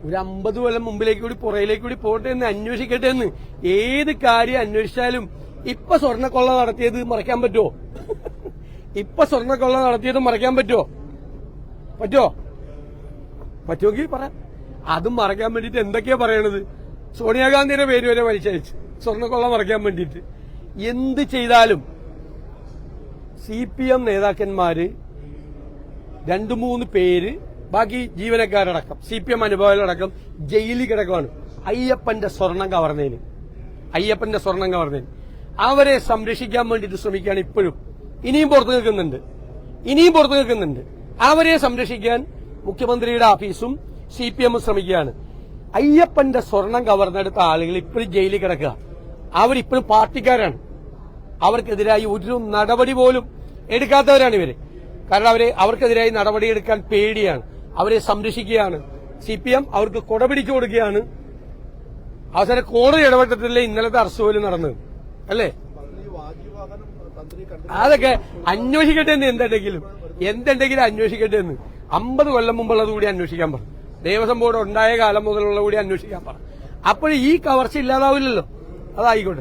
ഒരു 50 കൊല്ലം മുമ്പിലേക്ക് കൂടി പുറയിലേക്ക് കൂടി പോട്ടെ എന്ന് അന്വേഷിക്കട്ടെ എന്ന്. ഏത് കാര്യം അന്വേഷിച്ചാലും ഇപ്പൊ സ്വർണ്ണക്കൊള്ള നടത്തിയത് മറയ്ക്കാൻ പറ്റുമോ? ഇപ്പൊ സ്വർണ്ണക്കൊള്ള നടത്തിയത് മറയ്ക്കാൻ പറ്റുമോ? പറ്റുമെങ്കിൽ പറ. അതും മറയ്ക്കാൻ വേണ്ടിട്ട് എന്തൊക്കെയാ പറയണത്? സോണിയാഗാന്ധിയുടെ പേര് വരെ വലിച്ചയച്ച് സ്വർണ്ണക്കൊള്ള മറയ്ക്കാൻ വേണ്ടിട്ട്. എന്ത് ചെയ്താലും CPM നേതാക്കന്മാര് 2-3 പേര്, ബാക്കി ജീവനക്കാരടക്കം CPM അനുഭവങ്ങളടക്കം ജയിലിൽ കിടക്കുവാണ് അയ്യപ്പന്റെ സ്വർണം കവർന്നതിന്. അവരെ സംരക്ഷിക്കാൻ വേണ്ടിയിട്ട് ശ്രമിക്കുകയാണ് ഇപ്പോഴും. ഇനിയും പുറത്തു നിൽക്കുന്നുണ്ട്. അവരെ സംരക്ഷിക്കാൻ മുഖ്യമന്ത്രിയുടെ ഓഫീസും CPM ശ്രമിക്കുകയാണ്. അയ്യപ്പന്റെ സ്വർണം കവർന്നെടുത്ത ആളുകൾ ഇപ്പോഴും ജയിലിൽ കിടക്കുക. അവരിപ്പോഴും പാർട്ടിക്കാരാണ്. അവർക്കെതിരായി ഒരു നടപടി പോലും എടുക്കാത്തവരാണ് ഇവര്. കാരണം അവർക്കെതിരായി നടപടിയെടുക്കാൻ പേടിയാണ്. അവരെ സംരക്ഷിക്കുകയാണ് CPM. അവർക്ക് കൊട പിടിച്ചു കൊടുക്കുകയാണ്. അവസാനം കോടതി ഇടപെട്ടിട്ടില്ലേ ഇന്നലത്തെ അറസ്റ്റ് പോലും നടന്നത് അല്ലേ? അതൊക്കെ അന്വേഷിക്കട്ടെ എന്ന്. എന്തുണ്ടെങ്കിലും അന്വേഷിക്കട്ടെ എന്ന്. 50 കൊല്ലം മുമ്പുള്ളത് കൂടി അന്വേഷിക്കാൻ പറ. ദേവസ്വം ബോർഡ് ഉണ്ടായ കാലം മുതലുള്ള കൂടി അന്വേഷിക്കാൻ പറ. അപ്പോൾ ഈ കവർച്ച ഇല്ലാതാവില്ലല്ലോ. അതായിക്കോട്ടെ.